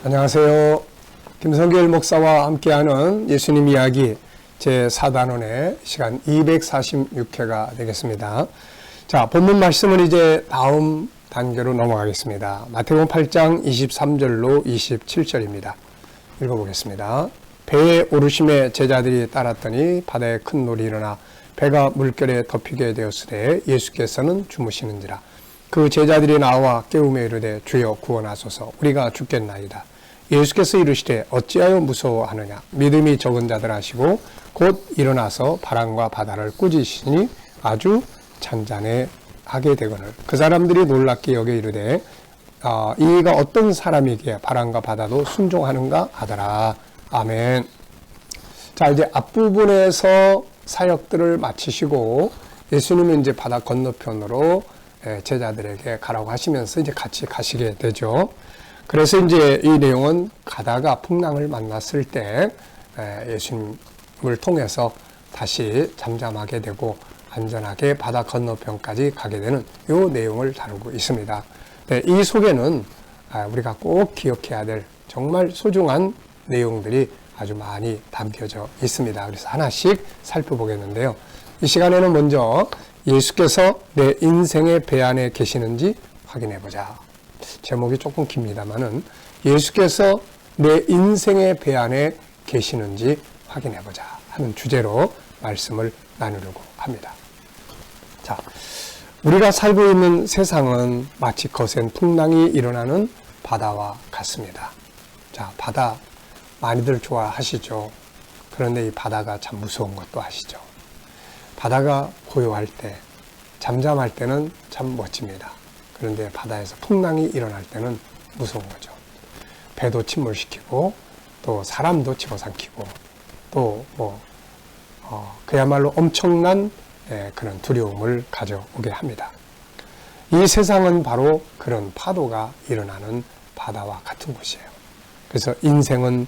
안녕하세요. 김성길 목사와 함께하는 예수님 이야기 제4단원의 시간 246회가 되겠습니다. 자, 본문 말씀은 이제 다음 단계로 넘어가겠습니다. 마태복음 8장 23절로 27절입니다. 읽어보겠습니다. 배에 오르심에 제자들이 따랐더니 바다에 큰 놀이 일어나 배가 물결에 덮이게 되었으되 예수께서는 주무시는지라. 그 제자들이 나와 깨우며 이르되 주여 구원하소서 우리가 죽겠나이다. 예수께서 이르시되 어찌하여 무서워하느냐. 믿음이 적은 자들 하시고 곧 일어나서 바람과 바다를 꾸짖으시니 아주 잔잔해하게 되거늘. 그 사람들이 놀랍게 여겨 이르되 이가 어떤 사람이기에 바람과 바다도 순종하는가 하더라. 아멘. 자, 이제 앞부분에서 사역들을 마치시고 예수님은 이제 바다 건너편으로 제자들에게 가라고 하시면서 이제 같이 가시게 되죠. 그래서 이제 이 내용은 가다가 풍랑을 만났을 때 예수님을 통해서 다시 잠잠하게 되고 안전하게 바다 건너편까지 가게 되는 이 내용을 다루고 있습니다. 이 속에는 우리가 꼭 기억해야 될 정말 소중한 내용들이 아주 많이 담겨져 있습니다. 그래서 하나씩 살펴보겠는데요. 이 시간에는 먼저 예수께서 내 인생의 배 안에 계시는지 확인해 보자. 제목이 조금 깁니다만은 예수께서 내 인생의 배 안에 계시는지 확인해 보자 하는 주제로 말씀을 나누려고 합니다. 자, 우리가 살고 있는 세상은 마치 거센 풍랑이 일어나는 바다와 같습니다. 자, 바다 많이들 좋아하시죠. 그런데 이 바다가 참 무서운 것도 아시죠. 바다가 고요할 때, 잠잠할 때는 참 멋집니다. 그런데 바다에서 풍랑이 일어날 때는 무서운 거죠. 배도 침몰시키고 또 사람도 집어삼키고 또 그야말로 엄청난 그런 두려움을 가져오게 합니다. 이 세상은 바로 그런 파도가 일어나는 바다와 같은 곳이에요. 그래서 인생은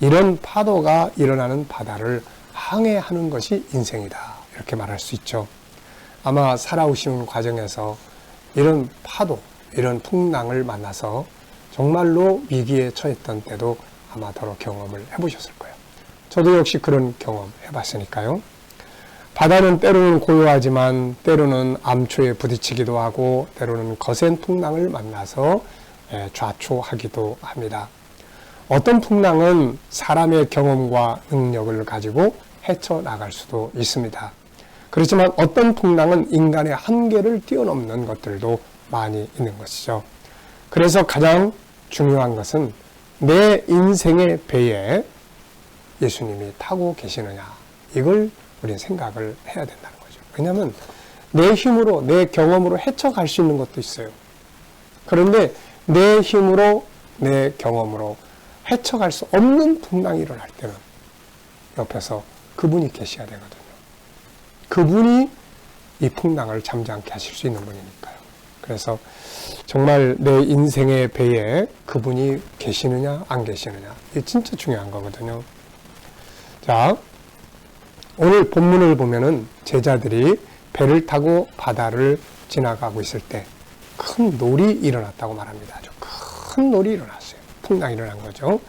이런 파도가 일어나는 바다를 항해하는 것이 인생이다. 이렇게 말할 수 있죠. 아마 살아오시는 과정에서 이런 파도, 이런 풍랑을 만나서 정말로 위기에 처했던 때도 아마 더러 경험을 해보셨을 거예요. 저도 역시 그런 경험 해봤으니까요. 바다는 때로는 고요하지만 때로는 암초에 부딪히기도 하고 때로는 거센 풍랑을 만나서 좌초하기도 합니다. 어떤 풍랑은 사람의 경험과 능력을 가지고 헤쳐나갈 수도 있습니다. 그렇지만 어떤 풍랑은 인간의 한계를 뛰어넘는 것들도 많이 있는 것이죠. 그래서 가장 중요한 것은 내 인생의 배에 예수님이 타고 계시느냐. 이걸 우리는 생각을 해야 된다는 거죠. 왜냐하면 내 힘으로, 내 경험으로 헤쳐갈 수 있는 것도 있어요. 그런데 내 힘으로, 내 경험으로 헤쳐갈 수 없는 풍랑이 일어날 때는 옆에서 그분이 계셔야 되거든요. 그분이 이 풍랑을 잠잠케 하실 수 있는 분이니까요. 그래서 정말 내 인생의 배에 그분이 계시느냐 안 계시느냐 이게 진짜 중요한 거거든요. 자, 오늘 본문을 보면은 제자들이 배를 타고 바다를 지나가고 있을 때 큰 놀이 일어났다고 말합니다. 아주 큰 놀이 일어났어요. 풍랑이 일어난 거죠.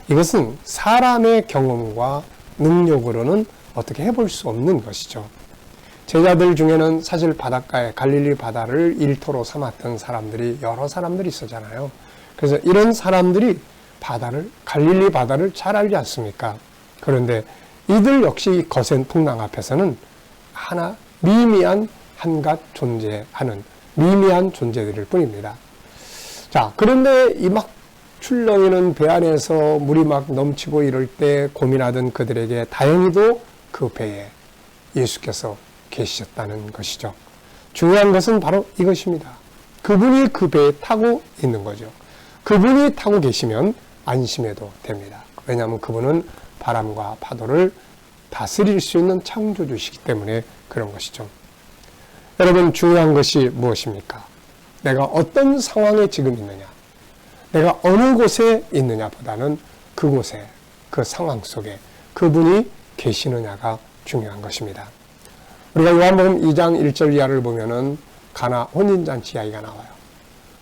이것은 사람의 경험과 능력으로는 어떻게 해볼 수 없는 것이죠. 제자들 중에는 사실 바닷가에 갈릴리 바다를 일터로 삼았던 사람들이 여러 사람들이 있었잖아요. 그래서 이런 사람들이 갈릴리 바다를 잘 알지 않습니까? 그런데 이들 역시 거센 풍랑 앞에서는 하나 미미한 한갓 존재하는 미미한 존재들일 뿐입니다. 자, 그런데 이 막 출렁이는 배 안에서 물이 막 넘치고 이럴 때 고민하던 그들에게 다행히도 그 배에 예수께서 계셨다는 것이죠. 중요한 것은 바로 이것입니다. 그분이 그 배에 타고 있는 거죠. 그분이 타고 계시면 안심해도 됩니다. 왜냐하면 그분은 바람과 파도를 다스릴 수 있는 창조주시기 때문에 그런 것이죠. 여러분, 중요한 것이 무엇입니까? 내가 어떤 상황에 지금 있느냐, 내가 어느 곳에 있느냐 보다는 그곳에, 그 상황 속에 그분이 계시느냐가 중요한 것입니다. 우리가 요한복음 2장 1절 이하를 보면은 가나 혼인잔치 이야기가 나와요.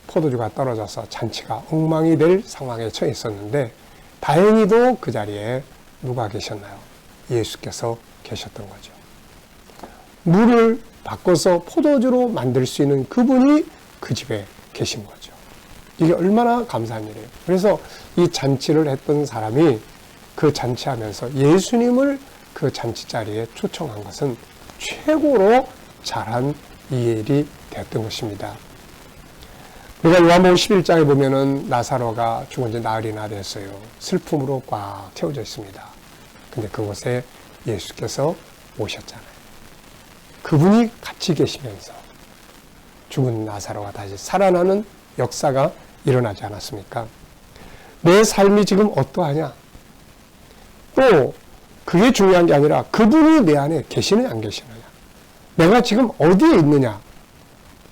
포도주가 떨어져서 잔치가 엉망이 될 상황에 처해 있었는데 다행히도 그 자리에 누가 계셨나요? 예수께서 계셨던 거죠. 물을 바꿔서 포도주로 만들 수 있는 그분이 그 집에 계신 거죠. 이게 얼마나 감사한 일이에요. 그래서 이 잔치를 했던 사람이 그 잔치하면서 예수님을 그 잔치 자리에 초청한 것은 최고로 잘한 일이 되었던 것입니다. 우리가 요한복음 11장에 보면은 나사로가 죽은 지 나흘이나 됐어요. 슬픔으로 꽉 채워져 있습니다. 근데 그곳에 예수께서 오셨잖아요. 그분이 같이 계시면서 죽은 나사로가 다시 살아나는 역사가 일어나지 않았습니까? 내 삶이 지금 어떠하냐? 또 그게 중요한 게 아니라 그분이 내 안에 계시느냐 안 계시느냐? 내가 지금 어디에 있느냐?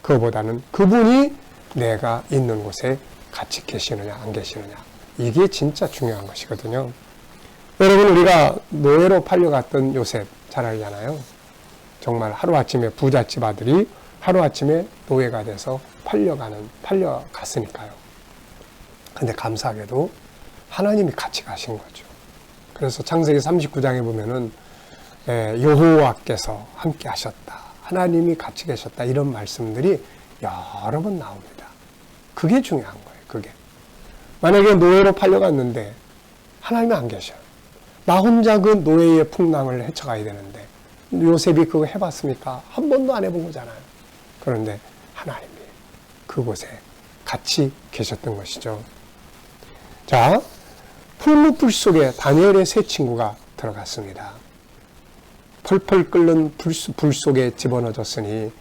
그거보다는 그분이 내가 있는 곳에 같이 계시느냐 안 계시느냐? 이게 진짜 중요한 것이거든요. 여러분, 우리가 노예로 팔려갔던 요셉 잘 알잖아요. 정말 하루아침에 부잣집 아들이 하루아침에 노예가 돼서 팔려갔으니까요. 근데 감사하게도 하나님이 같이 가신 거죠. 그래서 창세기 39장에 보면은 여호와께서 함께 하셨다. 하나님이 같이 계셨다. 이런 말씀들이 여러 번 나옵니다. 그게 중요한 거예요. 그게. 만약에 노예로 팔려갔는데 하나님이 안 계셔요. 나 혼자 그 노예의 풍랑을 헤쳐가야 되는데 요셉이 그거 해봤습니까? 한 번도 안 해본 거잖아요. 그런데 하나님이 그곳에 같이 계셨던 것이죠. 자, 풀무불 속에 다니엘의 세 친구가 들어갔습니다. 펄펄 끓는 불 속에 집어넣어졌으니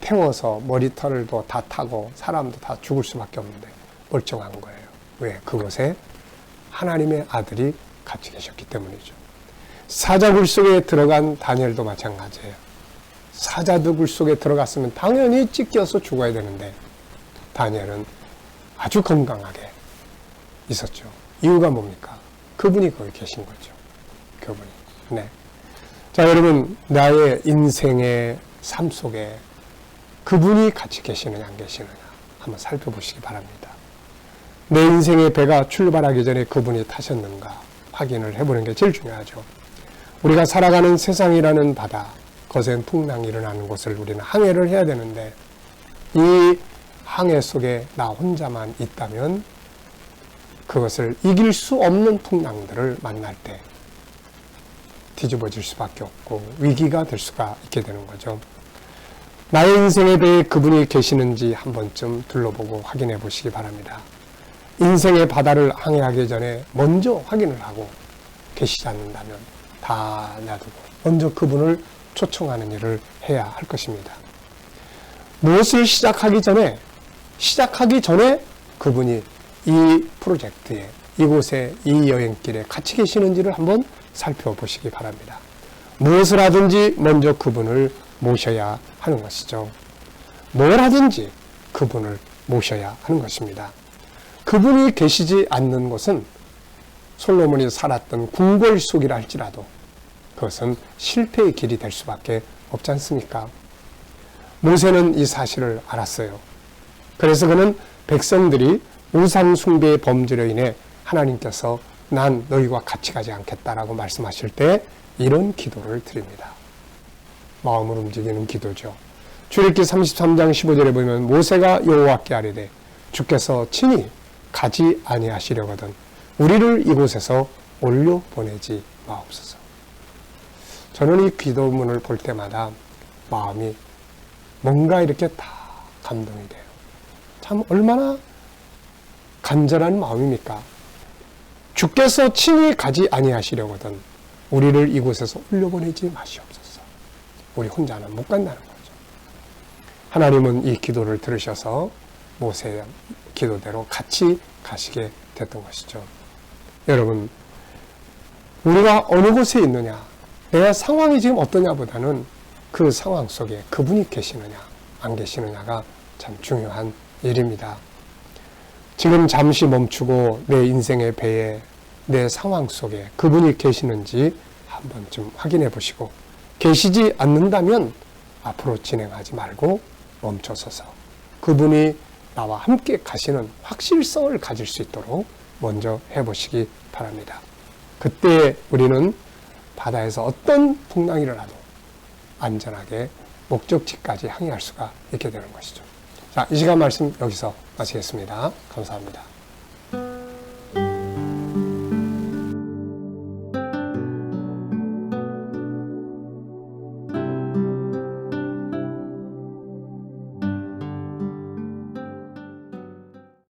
태워서 머리털도 다 타고 사람도 다 죽을 수밖에 없는데 멀쩡한 거예요. 왜? 그곳에 하나님의 아들이 같이 계셨기 때문이죠. 사자굴 속에 들어간 다니엘도 마찬가지예요. 사자굴 속에 들어갔으면 당연히 찢겨서 죽어야 되는데 다니엘은 아주 건강하게 있었죠. 이유가 뭡니까? 그분이 거기 계신 거죠. 그분이. 네. 자, 여러분, 나의 인생의 삶 속에 그분이 같이 계시느냐 안 계시느냐 한번 살펴보시기 바랍니다. 내 인생의 배가 출발하기 전에 그분이 타셨는가 확인을 해보는 게 제일 중요하죠. 우리가 살아가는 세상이라는 바다, 거센 풍랑이 일어나는 곳을 우리는 항해를 해야 되는데 이 항해 속에 나 혼자만 있다면 그것을 이길 수 없는 풍랑들을 만날 때 뒤집어질 수밖에 없고 위기가 될 수가 있게 되는 거죠. 나의 인생에 대해 그분이 계시는지 한 번쯤 둘러보고 확인해 보시기 바랍니다. 인생의 바다를 항해하기 전에 먼저 확인을 하고 계시지 않는다면 다 놔두고 먼저 그분을 초청하는 일을 해야 할 것입니다. 무엇을 시작하기 전에 그분이 이 프로젝트에, 이곳에, 이 여행길에 같이 계시는지를 한번 살펴보시기 바랍니다. 무엇을 하든지 먼저 그분을 모셔야 하는 것이죠. 뭘 하든지 그분을 모셔야 하는 것입니다. 그분이 계시지 않는 곳은 솔로몬이 살았던 궁궐 속이라 할지라도 그것은 실패의 길이 될 수밖에 없지 않습니까? 모세는 이 사실을 알았어요. 그래서 그는 백성들이 우상 숭배의 범죄로 인해 하나님께서 난 너희와 같이 가지 않겠다라고 말씀하실 때 이런 기도를 드립니다. 마음을 움직이는 기도죠. 출애굽기 33장 15절에 보면 모세가 여호와께 아뢰되 주께서 친히 가지 아니하시려거든 우리를 이곳에서 올려 보내지 마옵소서. 저는 이 기도문을 볼 때마다 마음이 뭔가 이렇게 다 감동이 돼요. 참 얼마나 간절한 마음입니까? 주께서 친히 가지 아니하시려거든 우리를 이곳에서 올려보내지 마시옵소서. 우리 혼자는 못 간다는 거죠. 하나님은 이 기도를 들으셔서 모세의 기도대로 같이 가시게 됐던 것이죠. 여러분, 우리가 어느 곳에 있느냐, 내 상황이 지금 어떠냐보다는 그 상황 속에 그분이 계시느냐 안 계시느냐가 참 중요한 일입니다. 지금 잠시 멈추고 내 인생의 배에 내 상황 속에 그분이 계시는지 한 번쯤 확인해 보시고 계시지 않는다면 앞으로 진행하지 말고 멈춰서서 그분이 나와 함께 가시는 확실성을 가질 수 있도록 먼저 해보시기 바랍니다. 그때 우리는 바다에서 어떤 풍랑이 일어나도 안전하게 목적지까지 항해할 수가 있게 되는 것이죠. 자, 이 시간 말씀 여기서 마치겠습니다. 감사합니다.